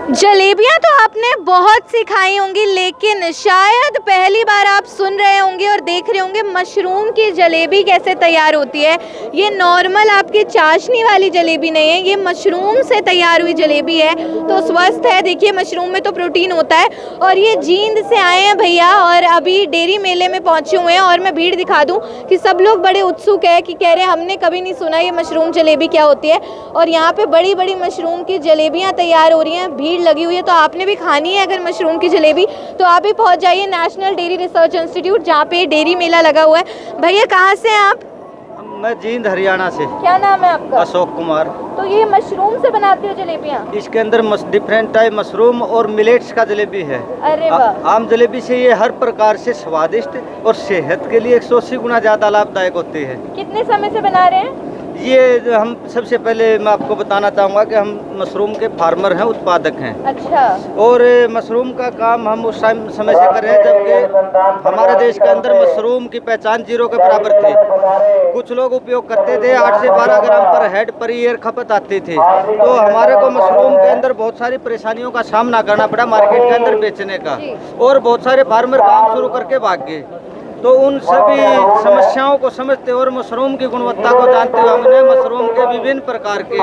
जलेबियां तो आपने बहुत सी खाई होंगी, लेकिन शायद पहली बार आप सुन रहे होंगे और देख रहे होंगे मशरूम की जलेबी कैसे तैयार होती है। ये नॉर्मल आपकी चाशनी वाली जलेबी नहीं है, ये मशरूम से तैयार हुई जलेबी है। तो स्वस्थ है, देखिए मशरूम में तो प्रोटीन होता है। और ये जींद से आए हैं भैया और अभी डेयरी मेले में पहुंचे हुए हैं। और मैं भीड़ दिखा दूं कि सब लोग बड़े उत्सुक है कि कह रहे हैं हमने कभी नहीं सुना ये मशरूम जलेबी क्या होती है। और यहाँ पे बड़ी बड़ी मशरूम की जलेबियाँ तैयार हो रही हैं, भीड़ लगी हुई है। तो आपने भी खानी है अगर मशरूम की जलेबी तो आप भी पहुंच जाइए नेशनल डेयरी रिसर्च इंस्टीट्यूट, जहाँ पे डेयरी मेला लगा हुआ है। भैया कहाँ से हैं आप? मैं जींद हरियाणा से। क्या नाम है आपका? अशोक कुमार। तो ये मशरूम से बनाती हो जलेबियाँ? इसके अंदर डिफरेंट टाइप मशरूम और मिलेट्स का जलेबी है। अरे वाह। आम जलेबी से ये हर प्रकार से स्वादिष्ट और सेहत के लिए 180 गुना ज्यादा लाभदायक होती है। कितने समय से बना रहे हैं? ये हम सबसे पहले मैं आपको बताना चाहूँगा कि हम मशरूम के फार्मर हैं, उत्पादक हैं। अच्छा। और मशरूम का काम हम उस समय से कर रहे हैं जबकि हमारे देश के अंदर मशरूम की पहचान 0 के बराबर थी। कुछ लोग उपयोग करते थे, 8 से 12 ग्राम पर हेड पर ईयर खपत आती थी। तो हमारे को मशरूम के अंदर बहुत सारी परेशानियों का सामना करना पड़ा मार्केट के अंदर बेचने का, और बहुत सारे फार्मर काम शुरू करके भाग गए। तो उन सभी समस्याओं को समझते और मशरूम की गुणवत्ता को जानते हुए हमने मशरूम के विभिन्न प्रकार के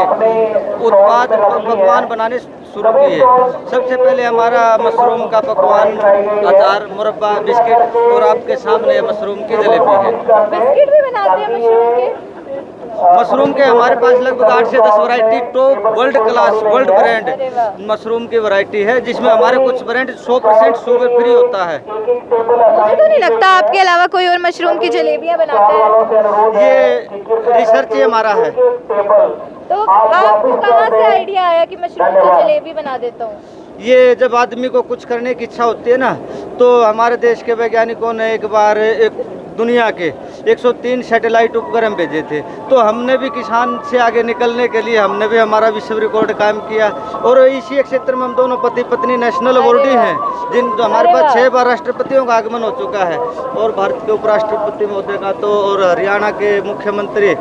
उत्पाद पकवान बनाने शुरू किए। सबसे पहले हमारा मशरूम का पकवान अचार, मुरब्बा, बिस्किट और आपके सामने मशरूम की जलेबी है। बिस्किट भी बनाते हैं मशरूम के? मशरूम के हमारे पास लगभग 8 से 10 variety top world class world brand mushroom की वैरायटी है, जिसमें हमारे कुछ ब्रांड 100% शुगर फ्री होता है। मुझे तो नहीं लगता आपके अलावा कोई और मशरूम की जलेबियाँ बनाता है। ये रिसर्च ही हमारा है। तो आपको कहाँ से आइडिया आया कि मशरूम की जलेबी बना देता हूँ? ये जब आदमी को कुछ करने की इच्छा होती है ना, तो हमारे देश के वैज्ञानिकों ने एक बार दुनिया के 103 सैटेलाइट उपग्रह भेजे थे। तो हमने भी किसान से आगे निकलने के लिए हमने भी हमारा विश्व रिकॉर्ड कायम किया। और इसी क्षेत्र में हम दोनों पति पत्नी नेशनल अवार्डी हैं, जिन हमारे पास 6 बार राष्ट्रपतियों का आगमन हो चुका है। और भारत के उपराष्ट्रपति महोदय का तो, और हरियाणा के मुख्यमंत्री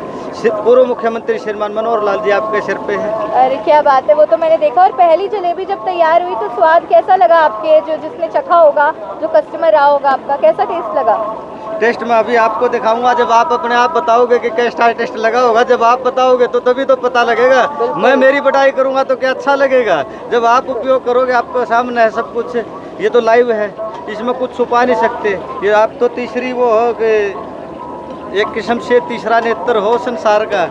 पूर्व मुख्यमंत्री श्रीमान मनोहर लाल जी आपके सिर पे है। अरे क्या बात है, वो तो मैंने देखा। और पहली जलेबी जब तैयार हुई तो स्वाद कैसा लगा आपके, जो जिसने चखा होगा, जो कस्टमर रहा होगा आपका, कैसा टेस्ट लगा? टेस्ट में अभी आपको दिखाऊंगा, जब आप अपने आप बताओगे कि कैसा टेस्ट लगा होगा। जब आप बताओगे तो तभी तो पता लगेगा। मैं मेरी बड़ाई करूंगा तो क्या अच्छा लगेगा? जब आप उपयोग करोगे, आपको सामने है सब कुछ। ये तो लाइव है, इसमें कुछ छुपा नहीं सकते। ये आप तो तीसरी वो हो कि एक किस्म से तीसरा नेत्र हो संसार का।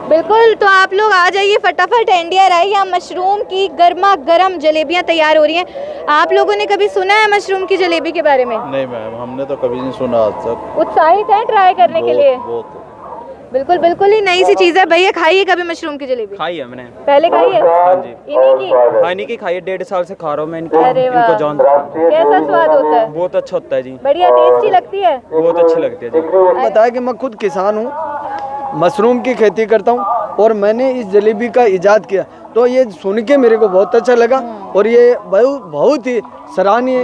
बिल्कुल। तो आप लोग आ जाइए फटाफट इंडिया राय, यहाँ मशरूम की गर्मा गर्म जलेबियाँ तैयार हो रही हैं। आप लोगों ने कभी सुना है मशरूम की जलेबी के बारे में? नहीं मैम, हमने तो कभी नहीं सुना आज तक। उत्साहित हैं ट्राई करने के लिए? बहुत। बिल्कुल बिल्कुल ही नई सी चीज़ है। भैया खाइए कभी मशरूम की जलेबी? खाई है मैंने। पहले खाई है? हाँ जी। इन्हीं की? हाँ, इन्हीं की खाई है, 1.5 साल से खा रहा हूँ मैं इनको। अरे वाह। इनको जानता हूँ। कैसा स्वाद होता है? बहुत अच्छा होता है जी। बढ़िया टेस्टी लगती है? बहुत अच्छी लगती है जी। बताया कि मैं खुद किसान हूँ, मशरूम की खेती करता हूँ और मैंने इस जलेबी का इजाद किया। तो ये सुन के मेरे को बहुत अच्छा लगा और ये बहुत ही सराहनीय।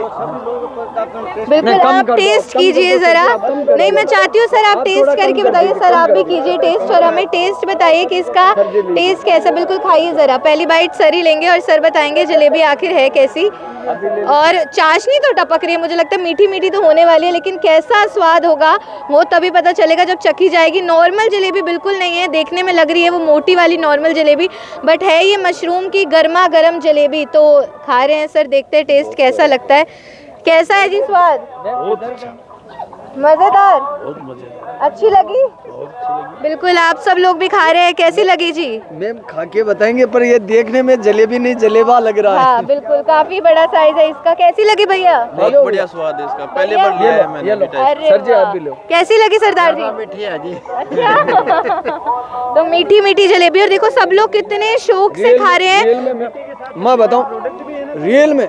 बिल्कुल, आप टेस्ट कीजिए ज़रा। नहीं, मैं चाहती हूँ सर आप टेस्ट करके बताइए। सर आप भी कीजिए टेस्ट और हमें टेस्ट बताइए कि इसका टेस्ट कैसा। बिल्कुल खाइए ज़रा, पहली बाइट सर ही लेंगे और सर बताएंगे जलेबी आखिर है कैसी। और चाशनी तो टपक रही है, मुझे लगता है मीठी मीठी तो होने वाली है, लेकिन कैसा स्वाद होगा वो तभी पता चलेगा जब चखी जाएगी। नॉर्मल जलेबी बिल्कुल नहीं है, देखने में लग रही है वो मोटी वाली नॉर्मल जलेबी, बट है ये मशरूम की गर्मा गर्म जलेबी। तो खा रहे हैं सर, देखते हैं टेस्ट कैसा लगता है। कैसा है जी स्वाद? मज़ेदार? अच्छी लगी? बिल्कुल, आप सब लोग भी खा रहे हैं, कैसी लगी जी? मैम खा के बताएंगे, पर ये देखने में जलेबी नहीं जलेबा लग रहा है। हाँ बिल्कुल, काफी बड़ा साइज है इसका। कैसी लगी भैया? बहुत बढ़िया स्वाद है इसका, पहले बार लिया है मैंने। अरे सर जी आप भी लो। कैसी लगी सरदार जी? मीठी है जी। अच्छा तो मीठी मीठी जलेबी, और देखो सब लोग कितने शौक से खा रहे हैं। मैं बताऊं, रियल में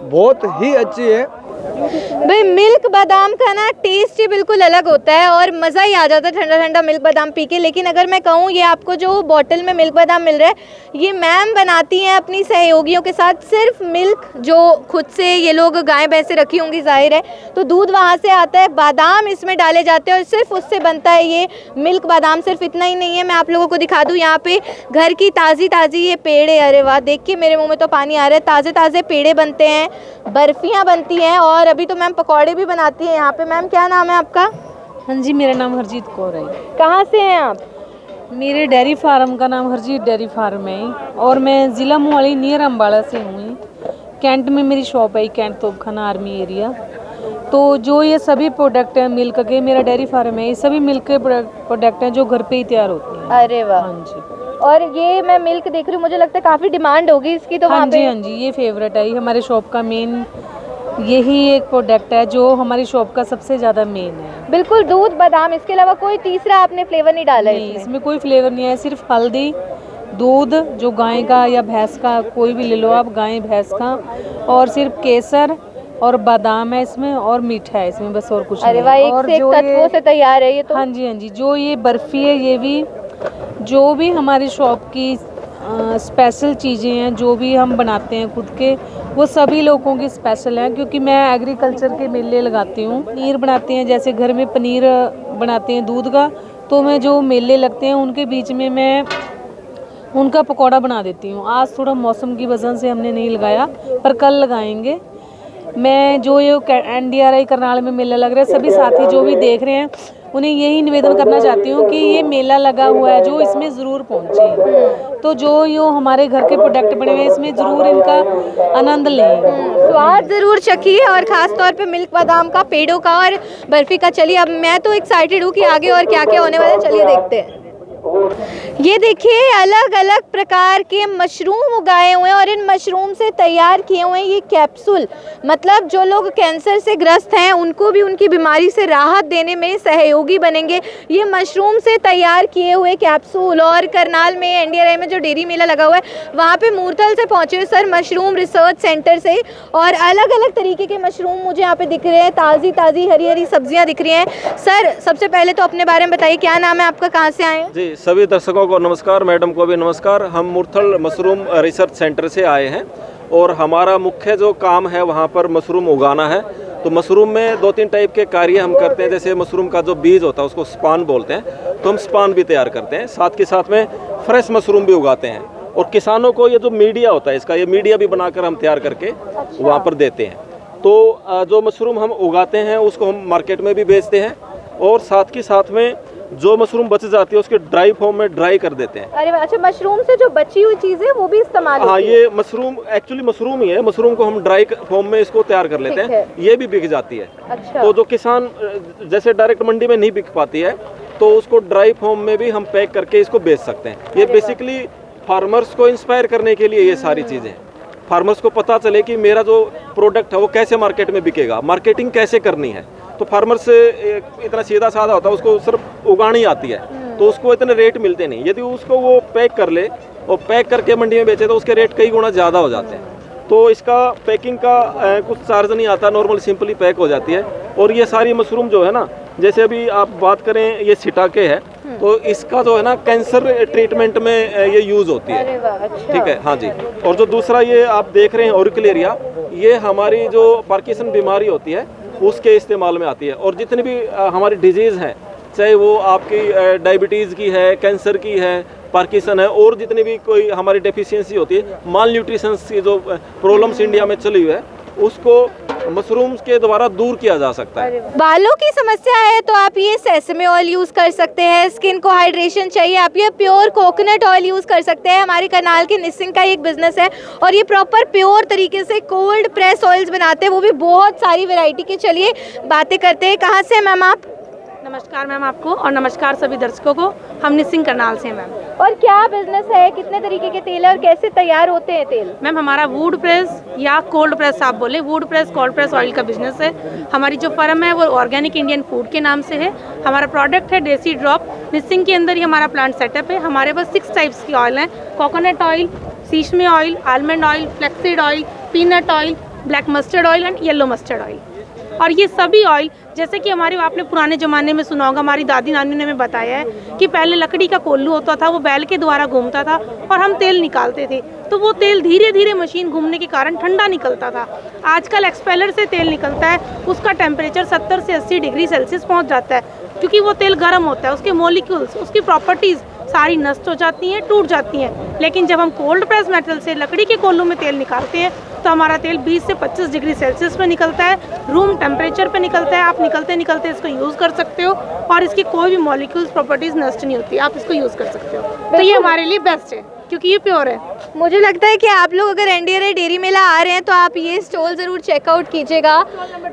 बहुत ही अच्छी है। भाई मिल्क बादाम का ना टेस्ट ही बिल्कुल अलग होता है और मज़ा ही आ जाता है ठंडा ठंडा मिल्क बादाम पी के। लेकिन अगर मैं कहूँ ये आपको जो बॉटल में मिल्क बादाम मिल रहा है ये मैम बनाती हैं अपनी सहयोगियों के साथ, सिर्फ मिल्क जो खुद से ये लोग गाय भैंसे रखी होंगी जाहिर है, तो दूध वहाँ से आता है, बादाम इसमें डाले जाते हैं और सिर्फ उससे बनता है ये मिल्क बादाम। सिर्फ इतना ही नहीं है, मैं आप लोगों को दिखा दूँ यहाँ पे घर की ताज़ी ताज़ी ये पेड़े, अरे वाह देख के मेरे मुँह में तो पानी आ रहा है। ताज़े ताज़े पेड़े बनते हैं, बर्फियाँ बनती हैं और अभी तो मैम पकौड़े भी बनाती हैं यहाँ पे। मैम क्या नाम है आपका? हाँ जी, मेरा नाम हरजीत कौर है। कहाँ से हैं आप? मेरे डेयरी फार्म का नाम हरजीत डेयरी फार्म है और मैं ज़िला मोहाली नियर अम्बाड़ा से हूँ। कैंट में मेरी शॉप है, कैंट तोपखाना आर्मी एरिया। तो जो ये सभी प्रोडक्ट हैं मिल्क के, मेरा डेयरी फार्म है, ये सभी मिल्क के प्रोडक्ट हैं जो घर पे ही तैयार होते हैं। अरे वाह। हाँ जी। और ये मैं मिल्क देख रही हूँ, मुझे लगता है काफ़ी डिमांड होगी इसकी तो वहाँ पे। हाँ जी, ये फेवरेट है, ये हमारे शॉप का मेन यही एक प्रोडक्ट है जो हमारी शॉप का सबसे ज़्यादा मेन है। बिल्कुल दूध बादाम, इसके अलावा कोई तीसरा आपने फ्लेवर नहीं डाला नहीं, इसमें? इसमें कोई फ्लेवर नहीं है, सिर्फ हल्दी, दूध जो गाय का या भैंस का कोई भी ले लो आप, गाय भैंस का, और सिर्फ केसर और बादाम है इसमें और मीठा है इसमें, बस और कुछ अरे वाह, नहीं। एक और से एक जो तत्वों से तैयार है ये तो। हाँ जी, जो ये बर्फ़ी है ये भी, जो भी हमारी शॉप की स्पेशल चीज़ें हैं जो भी हम बनाते हैं खुद के, वो सभी लोगों की स्पेशल हैं क्योंकि मैं एग्रीकल्चर के मेले लगाती हूँ। पनीर बनाते हैं, जैसे घर में पनीर बनाते हैं दूध का, तो मैं जो मेले लगते हैं उनके बीच में मैं उनका पकौड़ा बना देती हूँ। आज थोड़ा मौसम की वजह से हमने नहीं लगाया पर कल लगाएंगे। मैं जो ये NDRI करनाल में मेला लग रहा है, सभी साथी जो भी देख रहे हैं उन्हें यही निवेदन करना चाहती हूँ कि ये मेला लगा हुआ है जो इसमें ज़रूर पहुँचे, तो जो यो हमारे घर के प्रोडक्ट बने हुए हैं इसमें ज़रूर इनका आनंद लें, स्वाद ज़रूर चखिए और ख़ास तौर पे मिल्क बादाम का, पेड़ों का और बर्फ़ी का। चलिए अब मैं तो एक्साइटेड हूँ कि आगे और क्या क्या होने वाला है, चलिए देखते हैं। ये देखिए अलग अलग प्रकार के मशरूम उगाए हुए हैं और इन मशरूम से तैयार किए हुए हैं ये कैप्सूल। मतलब जो लोग कैंसर से ग्रस्त हैं उनको भी उनकी बीमारी से राहत देने में सहयोगी बनेंगे ये मशरूम से तैयार किए हुए कैप्सूल। और करनाल में NDRI में जो डेयरी मेला लगा हुआ है वहाँ पे मूरथल से पहुँचे हुए सर मशरूम रिसर्च सेंटर से, और अलग अलग तरीके के मशरूम मुझे यहाँ पे दिख रहे हैं, ताज़ी ताज़ी हरी हरी सब्जियाँ दिख रही हैं। सर सबसे पहले तो अपने बारे में बताइए, क्या नाम है आपका, कहाँ से आए हैं? जी, सभी दर्शकों को नमस्कार, मैडम को भी नमस्कार। हम मूरथल मशरूम रिसर्च सेंटर से आए हैं और हमारा मुख्य जो काम है वहाँ पर मशरूम उगाना है। तो मशरूम में 2-3 टाइप के कार्य हम करते हैं, जैसे मशरूम का जो बीज होता है उसको स्पान बोलते हैं, तो हम स्पान भी तैयार करते हैं, साथ के साथ में फ्रेश मशरूम भी उगाते हैं। और किसानों को ये जो मीडिया होता है इसका, ये मीडिया भी बनाकर हम तैयार करके वहाँ पर देते हैं। तो जो मशरूम हम उगाते हैं उसको हम मार्केट में भी बेचते हैं और साथ के साथ में जो मशरूम बच जाती है उसके ड्राई फॉर्म में ड्राई कर देते हैं। अरे अच्छा, मशरूम से जो बची हुई चीज़ें वो भी इस्तेमाल हाँ, होती है? ये मशरूम एक्चुअली मशरूम ही है, मशरूम को हम ड्राई फॉर्म में इसको तैयार कर लेते हैं, ये भी बिक जाती है। अच्छा। तो जो किसान जैसे डायरेक्ट मंडी में नहीं बिक पाती है तो उसको ड्राई फॉर्म में भी हम पैक करके इसको बेच सकते हैं। ये बेसिकली फार्मर्स को इंस्पायर करने के लिए ये सारी चीज़ें, फार्मर्स को पता चले कि मेरा जो प्रोडक्ट है वो कैसे मार्केट में बिकेगा, मार्केटिंग कैसे करनी है। तो फार्मर से इतना सीधा साधा होता है, उसको सिर्फ उगानी आती है तो उसको इतने रेट मिलते नहीं। यदि उसको वो पैक कर ले और पैक करके मंडी में बेचे तो उसके रेट कई गुना ज़्यादा हो जाते हैं। तो इसका पैकिंग का कुछ चार्ज नहीं आता, नॉर्मल सिंपली पैक हो जाती है। और ये सारी मशरूम जो है ना, जैसे अभी आप बात करें ये शिटाके है, तो इसका जो है ना कैंसर ट्रीटमेंट में ये यूज़ होती है। अरे वाह, अच्छा। ठीक है, हाँ जी। और जो दूसरा ये आप देख रहे हैं ऑरिकुलेरिया, ये हमारी जो पार्किंसन बीमारी होती है उसके इस्तेमाल में आती है। और जितनी भी हमारी डिजीज़ हैं, चाहे वो आपकी डायबिटीज़ की है, कैंसर की है, पार्किंसन है, और जितनी भी कोई हमारी डेफिशिएंसी होती है, माल न्यूट्रिशन की जो प्रॉब्लम्स इंडिया में चली हुई है, उसको मशरूम्स के द्वारा दूर किया जा सकता है। बालों की समस्या है तो आप ये सेसमे ऑयल यूज़ कर सकते हैं। स्किन को हाइड्रेशन चाहिए, आप ये प्योर कोकोनट ऑयल यूज़ कर सकते हैं। हमारे करनाल के निसिंग का एक बिजनेस है और ये प्रॉपर प्योर तरीके से कोल्ड प्रेस ऑयल्स बनाते हैं, वो भी बहुत सारी वैरायटी के। चलिए बातें करते हैं। कहाँ से मैम आप? नमस्कार मैम आपको, और नमस्कार सभी दर्शकों को। हम निसिंग करनाल से हैं मैम। और क्या बिजनेस है, कितने तरीके के तेल है और कैसे तैयार होते हैं तेल? मैम हमारा वुड प्रेस या कोल्ड प्रेस, आप बोले would press cold press oil का बिजनेस है। हमारी जो फर्म है वो ऑर्गेनिक इंडियन फूड के नाम से है। हमारा प्रोडक्ट है देसी ड्रॉप। निसिंग के अंदर ही हमारा प्लांट सेटअप है। हमारे पास 6 टाइप्स की ऑयल हैं: coconut oil, sesame oil, almond oil, flaxseed oil, peanut oil, black mustard oil and yellow mustard oil. और ये सभी ऑयल, जैसे कि हमारे आपने पुराने ज़माने में सुना होगा, हमारी दादी नानी ने हमें बताया है कि पहले लकड़ी का कोल्लू होता था, वो बैल के द्वारा घूमता था और हम तेल निकालते थे, तो वो तेल धीरे धीरे मशीन घूमने के कारण ठंडा निकलता था। आजकल एक्सपेलर से तेल निकलता है, उसका टेम्परेचर 70 से 80 डिग्री सेल्सियस पहुँच जाता है, क्योंकि वो तेल गर्म होता है, उसके मॉलिक्यूल्स, उसकी प्रॉपर्टीज़ सारी नष्ट हो जाती हैं, टूट जाती हैं। लेकिन जब हम कोल्ड प्रेस मेटल से लकड़ी के कोल्लू में तेल निकालते हैं तो हमारा तेल 20 से 25 डिग्री सेल्सियस पे निकलता है, रूम टेम्परेचर पे निकलता है। आप निकलते निकलते इसको यूज़ कर सकते हो और इसकी कोई भी मॉलिक्यूल्स प्रॉपर्टीज़ नष्ट नहीं होती, आप इसको यूज़ कर सकते हो। तो ये हमारे लिए बेस्ट है क्योंकि ये प्योर है। मुझे लगता है कि आप लोग अगर एनडीआरआई डेयरी मेला आ रहे हैं तो आप ये स्टॉल ज़रूर चेकआउट कीजिएगा।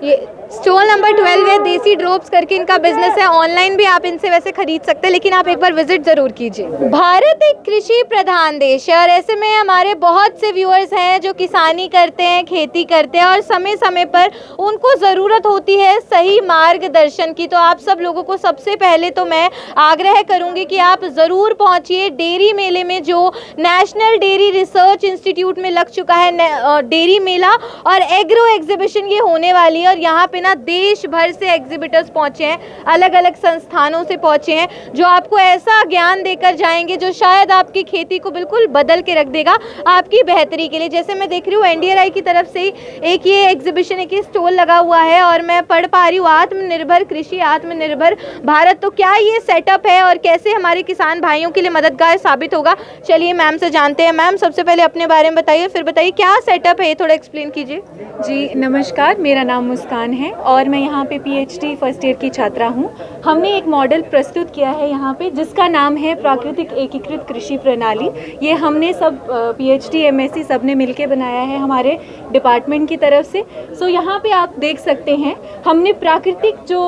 ये स्टॉल नंबर 12 है, देसी ड्रॉप्स करके इनका बिजनेस है। ऑनलाइन भी आप इनसे वैसे खरीद सकते हैं, लेकिन आप एक बार विजिट ज़रूर कीजिए। भारत एक कृषि प्रधान देश है और ऐसे में हमारे बहुत से व्यूअर्स हैं जो किसानी करते हैं, खेती करते हैं और समय समय पर उनको ज़रूरत होती है सही मार्गदर्शन की। तो आप सब लोगों को सबसे पहले तो मैं आग्रह करूँगी कि आप ज़रूर पहुँचिए डेयरी मेले में, जो नेशनल डेयरी रिसर्च इंस्टीट्यूट में लग चुका है डेयरी मेला और एग्रो एग्जीबिशन ये होने वाली है। और यहाँ पे ना देश भर से एग्जिबिटर्स पहुंचे हैं, अलग अलग संस्थानों से पहुंचे हैं, जो आपको ऐसा ज्ञान देकर जाएंगे जो शायद आपकी खेती को बिल्कुल बदल के रख देगा आपकी बेहतरी के लिए। जैसे मैं देख रही हूँ एनडीआरआई की तरफ से एक ये एग्जीबिशन, एक स्टॉल लगा हुआ है और मैं पढ़ पा रही हूँ आत्मनिर्भर कृषि, आत्मनिर्भर भारत। तो क्या ये सेटअप है और कैसे हमारे किसान भाइयों के लिए मददगार साबित होगा, चलिए मैम से जानते हैं। मैम सबसे पहले अपने बारे में बताइए, फिर बताइए क्या सेटअप है, थोड़ा एक्सप्लेन कीजिए। जी नमस्कार, मेरा नाम मुस्कान है और मैं यहाँ पे पीएचडी फर्स्ट ईयर की छात्रा हूँ। हमने एक मॉडल प्रस्तुत किया है यहाँ पे जिसका नाम है प्राकृतिक एकीकृत कृषि प्रणाली। ये हमने सब पीएचडी एमएससी सब ने मिलके बनाया है हमारे डिपार्टमेंट की तरफ से। सो यहाँ पे आप देख सकते हैं हमने प्राकृतिक जो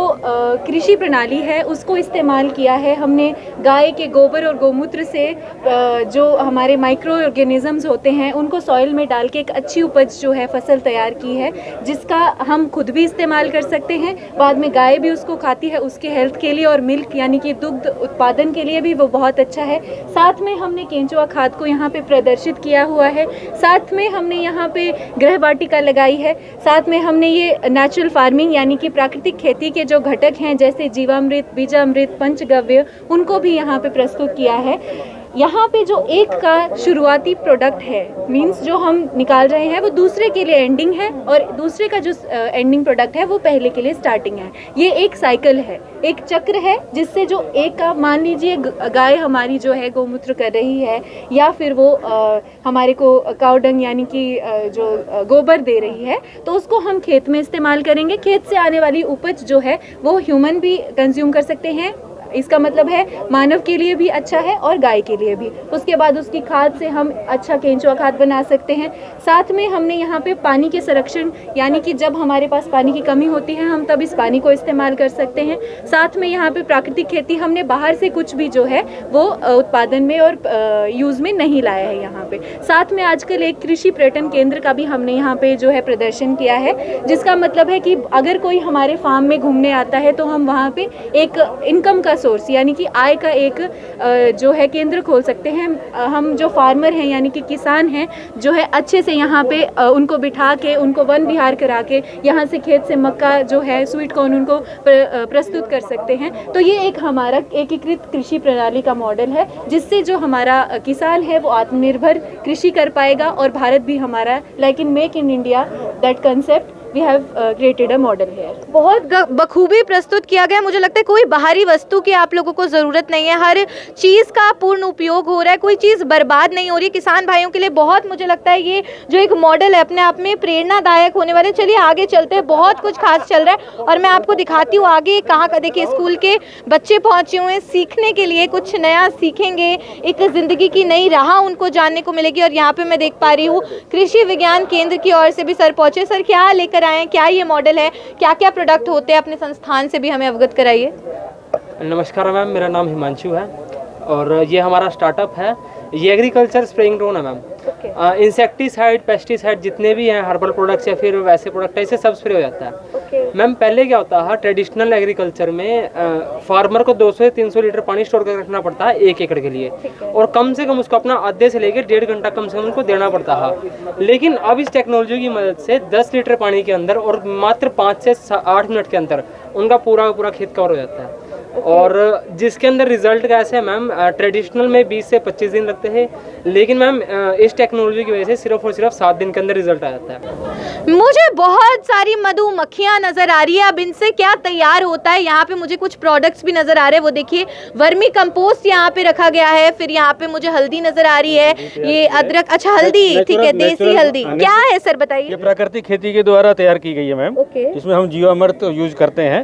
कृषि प्रणाली है उसको इस्तेमाल किया है। हमने गाय के गोबर और गौमूत्र से जो हमारे माइक्रो ऑर्गेनिजम्स होते हैं उनको सॉइल में डाल के एक अच्छी उपज जो है फसल तैयार की है, जिसका हम खुद भी इस्तेमाल कर सकते हैं, बाद में गाय भी उसको खाती है, उसके हेल्थ के लिए और मिल्क यानी कि दुग्ध उत्पादन के लिए भी वो बहुत अच्छा है। साथ में हमने केंचुआ खाद को यहाँ पे प्रदर्शित किया हुआ है, साथ में हमने यहाँ पे गृह वाटिका लगाई है, साथ में हमने ये नेचुरल फार्मिंग यानी कि प्राकृतिक खेती के जो घटक हैं जैसे जीवामृत, बीजामृत, पंचगव्य, उनको भी यहाँ पे प्रस्तुत किया है। यहाँ पे जो एक का शुरुआती प्रोडक्ट है मींस जो हम निकाल रहे हैं वो दूसरे के लिए एंडिंग है और दूसरे का जो एंडिंग प्रोडक्ट है वो पहले के लिए स्टार्टिंग है। ये एक साइकिल है, एक चक्र है, जिससे जो एक का मान लीजिए गाय हमारी जो है गौमूत्र कर रही है या फिर वो हमारे को काऊ डंग यानी कि जो गोबर दे रही है, तो उसको हम खेत में इस्तेमाल करेंगे। खेत से आने वाली उपज जो है वो ह्यूमन भी कंज्यूम कर सकते हैं, इसका मतलब है मानव के लिए भी अच्छा है और गाय के लिए भी। उसके बाद उसकी खाद से हम अच्छा केंचुआ खाद बना सकते हैं। साथ में हमने यहाँ पे पानी के संरक्षण यानी कि जब हमारे पास पानी की कमी होती है हम तब इस पानी को इस्तेमाल कर सकते हैं। साथ में यहाँ पे प्राकृतिक खेती हमने बाहर से कुछ भी जो है वो उत्पादन में और यूज़ में नहीं लाया है यहाँ पे। साथ में आजकल एक कृषि पर्यटन केंद्र का भी हमने यहाँ पे जो है प्रदर्शन किया है, जिसका मतलब है कि अगर कोई हमारे फार्म में घूमने आता है तो हम वहाँ पे एक इनकम का सोर्स यानी कि आय का एक जो है केंद्र खोल सकते हैं। हम जो फार्मर हैं यानी कि किसान हैं जो है अच्छे से यहाँ पे उनको बिठा के उनको वन विहार करा के यहाँ से खेत से मक्का जो है स्वीट कॉर्न उनको प्रस्तुत कर सकते हैं। तो ये एक हमारा एकीकृत कृषि प्रणाली का मॉडल है जिससे जो हमारा किसान है वो आत्मनिर्भर कृषि कर पाएगा और भारत भी हमारा like in make in India that concept we have created a model here. बहुत बखूबी प्रस्तुत किया गया। मुझे लगता है कोई बाहरी वस्तु की आप लोगों को ज़रूरत नहीं है, हर चीज़ का पूर्ण उपयोग हो रहा है, कोई चीज़ बर्बाद नहीं हो रही है। किसान भाइयों के लिए बहुत मुझे लगता है ये जो एक मॉडल है अपने आप में प्रेरणादायक होने वाले। चलिए आगे चलते हैं, बहुत कुछ खास चल रहा है और मैं आपको दिखाती हूँ आगे कहाँ का। देखिए स्कूल के बच्चे पहुँचे हुए हैं सीखने के लिए, कुछ नया सीखेंगे, एक ज़िंदगी की नई राह उनको जानने को मिलेगी। और यहाँ पर मैं देख पा रही हूँ कृषि विज्ञान केंद्र की ओर से भी सर पहुँचे। सर क्या लेकर आए, क्या ये मॉडल है, क्या क्या प्रोडक्ट होते हैं, अपने संस्थान से भी हमें अवगत कराइए। नमस्कार मैम, मेरा नाम हिमांशु है और ये हमारा स्टार्टअप है ये एग्रीकल्चर स्प्रेइंग ड्रोन है मैम। इंसेक्टिसाइड, पेस्टिसाइड जितने भी हैं, हर्बल प्रोडक्ट्स या फिर वैसे प्रोडक्ट है, इसे सब स्प्रे हो जाता है। मैम पहले क्या होता है, ट्रेडिशनल एग्रीकल्चर में फार्मर को 200 से 300 लीटर पानी स्टोर कर रखना पड़ता है 1 एकड़ के लिए, और कम से कम उसको अपना आधे से लेकर 1.5 घंटा कम से कम उनको देना पड़ता है। लेकिन अब इस टेक्नोलॉजी की मदद से 10 लीटर पानी के अंदर और मात्र 5 से 8 मिनट के अंदर उनका पूरा खेत कवर हो जाता है। और जिसके अंदर रिजल्ट कैसे है मैम, ट्रेडिशनल में 20 से 25 दिन लगते हैं, लेकिन मैम इस टेक्नोलॉजी की वजह से सिर्फ और सिर्फ 7 दिन के अंदर रिजल्ट आ जाता है। मुझे बहुत सारी मधुमक्खियां नजर आ रही है। अब इनसे क्या तैयार होता है, यहाँ पे मुझे कुछ प्रोडक्ट्स भी नजर आ रहे हैं। वो देखिए, वर्मी कंपोस्ट यहाँ पे रखा गया है। फिर यहाँ पे मुझे हल्दी नजर आ रही है, ये अदरक, अच्छा हल्दी, ठीक है, देसी हल्दी क्या है सर बताइए। ये प्राकृतिक खेती के द्वारा तैयार की गई है मैम। इसमें हम जीवामृत यूज करते हैं।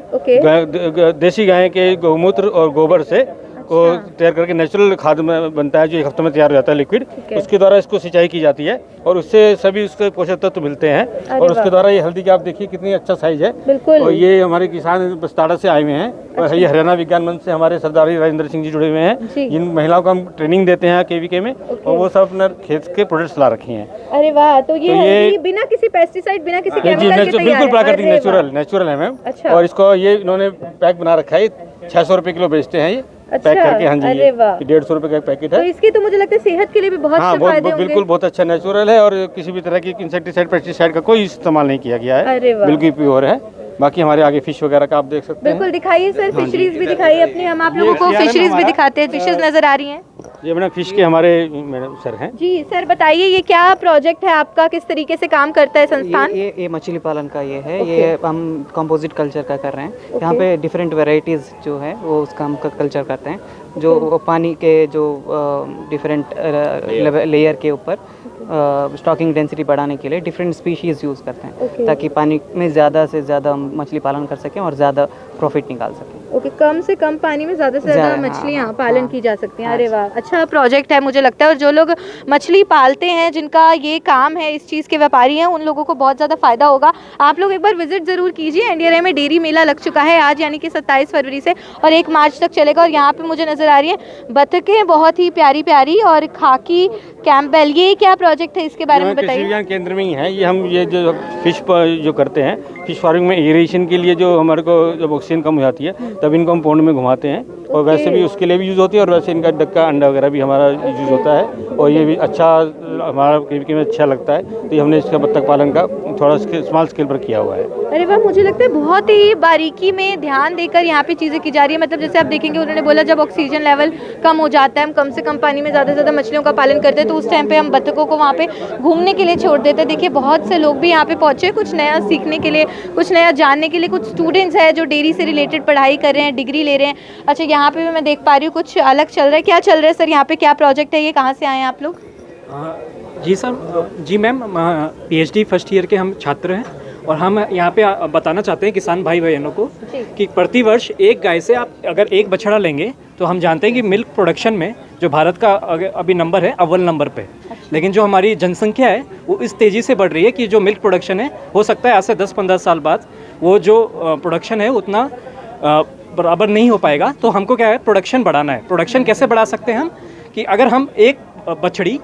देसी गाय के गौमूत्र और गोबर से को तैयार करके नेचुरल खाद में बनता है, जो 1 हफ्ते में तैयार हो जाता है लिक्विड। उसके द्वारा इसको सिंचाई की जाती है और उससे सभी उसके पोषक तत्व मिलते हैं। और उसके द्वारा ये हल्दी की आप देखिए कितनी अच्छा साइज है। और ये हमारे किसान बस्ताड़ा से आए हुए हैं। और ये हरियाणा विज्ञान मंच से हमारे सरदार राजेंद्र सिंह जी जुड़े हुए हैं, जिन महिलाओं को हम ट्रेनिंग देते हैं KVK में, और वो सब अपना खेत के प्रोडक्ट्स ला रखी हैं। अरे वाह, तो ये बिना किसी पेस्टिसाइड, बिना किसी केमिकल के बिल्कुल प्राकृतिक नेचुरल है मैम। और इसको ये इन्होंने पैक बना रखा है, 600 रुपए किलो बेचते हैं ये पैक करके। हाँ जी, ये 150 रुपए का पैकेट है। तो इसकी तो मुझे लगता है सेहत के लिए भी बहुत से फायदे होंगे। बिल्कुल बहुत अच्छा नेचुरल है, और किसी भी तरह की इंसेक्टिसाइड पेस्टिसाइड का कोई इस्तेमाल नहीं किया गया है, बिल्कुल प्योर है। बाकी हमारे आगे फिश वगैरह का आप देख सकते हैं। बिल्कुल दिखाइए सर, फिशरीज भी दिखाइए अपनी, हम आप लोगों को फिशरीज भी दिखाते हैं। फिशेज नजर आ रही हैं, ये मैडम फिश के हमारे मैडम सर हैं जी। सर बताइए, ये क्या प्रोजेक्ट है आपका, किस तरीके से काम करता है संस्थान? ये मछली पालन का ये है। ये हम कंपोजिट कल्चर का कर रहे हैं। यहाँ पे डिफरेंट वेराइटीज़ जो है वो उसका हम कल्चर करते हैं, जो पानी के जो डिफरेंट लेयर के ऊपर स्टॉकिंग डेंसिटी बढ़ाने के लिए डिफरेंट स्पीशीज़ यूज़ करते हैं, ताकि पानी में ज़्यादा से ज़्यादा मछली पालन कर सकें और ज़्यादा प्रॉफिट निकाल सकें। कम से कम पानी में ज़्यादा से ज़्यादा मछलियाँ पालन की जा सकती हैं। अरे वाह, अच्छा प्रोजेक्ट है मुझे लगता है। और जो लोग मछली पालते हैं, जिनका ये काम है, इस चीज़ के व्यापारी हैं, उन लोगों को बहुत ज़्यादा फ़ायदा होगा। आप लोग एक बार विजिट ज़रूर कीजिए। NDRI में डेयरी मेला लग चुका है आज, यानी कि 27 फरवरी से, और 1 मार्च तक चलेगा। और यहाँ पे मुझे नज़र आ रही है बतखें, बहुत ही प्यारी प्यारी, और खाकी कैम्पबेल। ये क्या प्रोजेक्ट है, इसके बारे में बताइए। कृषि विज्ञान केंद्र में ही है ये। हम ये जो फिश जो करते हैं, फिश फार्मिंग में इरिगेशन के लिए जो हमारे को जब ऑक्सीजन कम हो जाती है, तब इनको हम पॉन्ड में घुमाते हैं, और वैसे भी उसके लिए भी यूज़ होती है, और वैसे इनका डक्का अंडा वगैरह भी हमारा यूज़ होता है। और ये भी अच्छा हमारा KVK में अच्छा लगता है, तो ये हमने इसका बत्तख पालन का थोड़ा स्मॉल स्केल पर किया हुआ है। अरे वाह, मुझे लगता है बहुत ही बारीकी में ध्यान देकर यहाँ पे चीज़ें की जा रही है। मतलब जैसे आप देखेंगे, उन्होंने बोला जब ऑक्सीजन लेवल कम हो जाता है, हम कम से कम पानी में ज़्यादा से ज़्यादा मछलियों का पालन करते हैं, तो उस टाइम पे हम बत्तखों को वहाँ पे घूमने के लिए छोड़ देते हैं। देखिए, बहुत से लोग भी यहाँ पे पहुँचे, कुछ नया सीखने के लिए, कुछ नया जानने के लिए। कुछ स्टूडेंट्स हैं जो डेयरी से रिलेटेड पढ़ाई कर रहे हैं, डिग्री ले रहे हैं। अच्छा, यहाँ पे भी मैं देख पा रही हूँ कुछ अलग चल रहा है। क्या चल रहा है सर यहाँ पे, क्या प्रोजेक्ट है ये, कहाँ से आए हैं आप लोग? जी सर, जी मैम, PhD फर्स्ट ईयर के हम छात्र हैं, और हम यहाँ पे बताना चाहते हैं किसान भाई बहनों को कि प्रतिवर्ष एक गाय से आप अगर एक बछड़ा लेंगे, तो हम जानते हैं कि मिल्क प्रोडक्शन में जो भारत का अभी नंबर है, अव्वल नंबर पे। लेकिन जो हमारी जनसंख्या है वो इस तेज़ी से बढ़ रही है कि जो मिल्क प्रोडक्शन है, हो सकता है आज से 10-15 साल बाद वो जो प्रोडक्शन है उतना बराबर नहीं हो पाएगा। तो हमको क्या है, प्रोडक्शन बढ़ाना है। प्रोडक्शन कैसे बढ़ा सकते हैं हम, कि अगर हम एक बछड़ी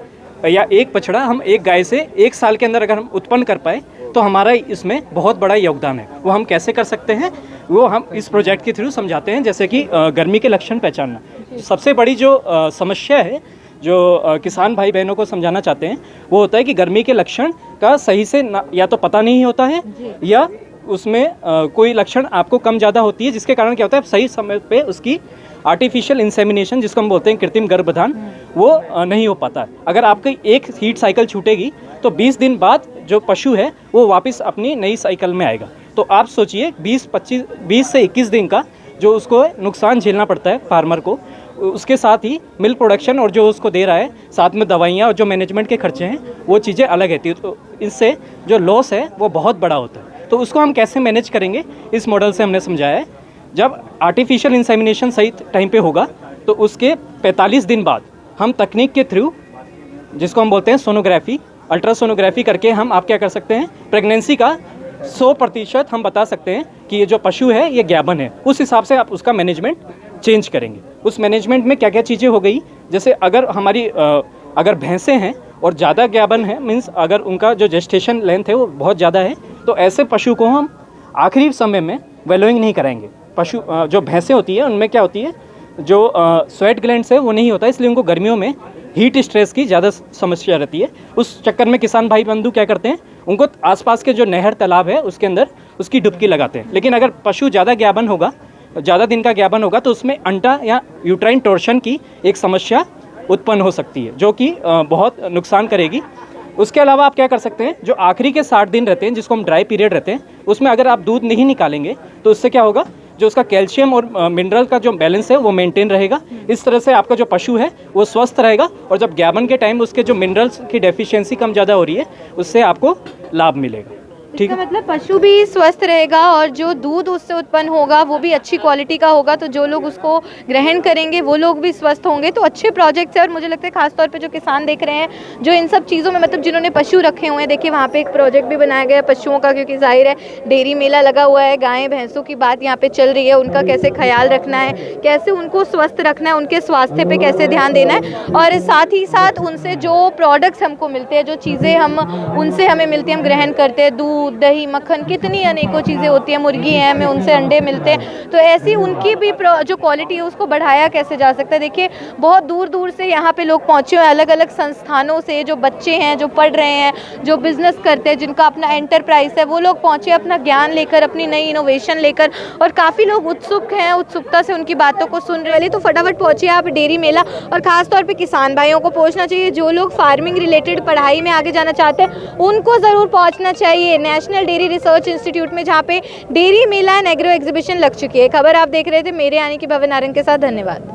या एक बछड़ा हम एक गाय से 1 साल के अंदर अगर हम उत्पन्न कर पाए, तो हमारा इसमें बहुत बड़ा योगदान है। वो हम कैसे कर सकते हैं, वो हम इस प्रोजेक्ट के थ्रू समझाते हैं। जैसे कि गर्मी के लक्षण पहचानना सबसे बड़ी जो समस्या है, जो किसान भाई बहनों को समझाना चाहते हैं, वो होता है कि गर्मी के लक्षण का सही से या तो पता नहीं होता है, या उसमें कोई लक्षण आपको कम ज़्यादा होती है, जिसके कारण क्या होता है, सही समय पे उसकी आर्टिफिशियल इंसेमिनेशन, जिसको हम बोलते हैं कृत्रिम गर्भधान, वो नहीं हो पाता। अगर आपकी एक हीट साइकिल छूटेगी, तो 20 दिन बाद जो पशु है वो वापस अपनी नई साइकिल में आएगा। तो आप सोचिए 20 से 21 दिन का जो उसको नुकसान झेलना पड़ता है फार्मर को, उसके साथ ही मिल्क प्रोडक्शन और जो उसको दे रहा है, साथ में दवाइयाँ और जो मैनेजमेंट के खर्चे हैं, वो चीज़ें अलग रहती है। तो इससे जो लॉस है वो बहुत बड़ा होता है। तो उसको हम कैसे मैनेज करेंगे, इस मॉडल से हमने समझाया है। जब आर्टिफिशियल इंसेमिनेशन सही टाइम पे होगा, तो उसके 45 दिन बाद हम तकनीक के थ्रू, जिसको हम बोलते हैं सोनोग्राफी, अल्ट्रासोनोग्राफी करके हम आप क्या कर सकते हैं, प्रेगनेंसी का 100% हम बता सकते हैं कि ये जो पशु है ये ज्ञापन है। उस हिसाब से आप उसका मैनेजमेंट चेंज करेंगे। उस मैनेजमेंट में क्या क्या चीज़ें हो गई जैसे अगर हमारी अगर भैंसें हैं और ज़्यादा ज्ञापन है, मीन्स अगर उनका जो जेस्टेशन लेंथ है वो बहुत ज़्यादा है, तो ऐसे पशु को हम आखिरी समय में वेलोइंग नहीं कराएंगे। पशु जो भैंसें होती है उनमें क्या होती है, जो स्वेट ग्लैंड्स है वो नहीं होता, इसलिए उनको गर्मियों में हीट स्ट्रेस की ज़्यादा समस्या रहती है। उस चक्कर में किसान भाई बंधु क्या करते हैं, उनको आसपास के जो नहर तालाब है उसके अंदर उसकी डुबकी लगाते हैं। लेकिन अगर पशु ज़्यादा ज्ञापन होगा, ज़्यादा दिन का ज्ञापन होगा, तो उसमें अंटा या यूट्राइन टॉर्शन की एक समस्या उत्पन्न हो सकती है, जो कि बहुत नुकसान करेगी। उसके अलावा आप क्या कर सकते हैं, जो आखिरी के 60 दिन रहते हैं जिसको हम ड्राई पीरियड रहते हैं, उसमें अगर आप दूध नहीं निकालेंगे तो उससे क्या होगा, जो उसका कैल्शियम और मिनरल का जो बैलेंस है वो मेंटेन रहेगा। इस तरह से आपका जो पशु है वो स्वस्थ रहेगा, और जब ज्ञापन के टाइम उसके जो मिनरल्स की डेफिशिएंसी कम ज़्यादा हो रही है उससे आपको लाभ मिलेगा। ठीक है, मतलब पशु भी स्वस्थ रहेगा और जो दूध उससे उत्पन्न होगा वो भी अच्छी क्वालिटी का होगा, तो जो लोग उसको ग्रहण करेंगे वो लोग भी स्वस्थ होंगे। तो अच्छे प्रोजेक्ट्स है, और मुझे लगता है खासतौर पे जो किसान देख रहे हैं, जो इन सब चीज़ों में मतलब जिन्होंने पशु रखे हुए हैं, देखिए वहाँ पे एक प्रोजेक्ट भी बनाया गया है पशुओं का, क्योंकि जाहिर है डेयरी मेला लगा हुआ है, गायें भैंसों की बात यहाँ पे चल रही है, उनका कैसे ख्याल रखना है, कैसे उनको स्वस्थ रखना है, उनके स्वास्थ्य पे कैसे ध्यान देना है, और साथ ही साथ उनसे जो प्रोडक्ट्स हमको मिलते हैं, जो चीज़ें हम उनसे हमें मिलती हैं, हम ग्रहण करते हैं, दूध दही मक्खन, कितनी अनेकों चीज़ें होती हैं, मुर्गी हैं, हमें उनसे अंडे मिलते हैं, तो ऐसी उनकी भी जो क्वालिटी है उसको बढ़ाया कैसे जा सकता है। देखिए बहुत दूर दूर से यहाँ पे लोग पहुँचे हुए, अलग अलग संस्थानों से, जो बच्चे हैं जो पढ़ रहे हैं, जो बिजनेस करते हैं, जिनका अपना एंटरप्राइज है, वो लोग पहुँचे अपना ज्ञान लेकर, अपनी नई इनोवेशन लेकर, और काफ़ी लोग उत्सुक हैं, उत्सुकता से उनकी बातों को सुन रहे हैं। तो फटाफट पहुँचिए आप डेयरी मेला, और ख़ासतौर पर किसान भाइयों को पहुँचना चाहिए, जो लोग फार्मिंग रिलेटेड पढ़ाई में आगे जाना चाहते हैं उनको ज़रूर पहुँचना चाहिए नेशनल डेयरी रिसर्च इंस्टीट्यूट में, जहाँ पे dairy Mela and agro exhibition लग चुकी है। खबर आप देख रहे थे मेरे यानी कि भवन आर्यन के साथ। धन्यवाद।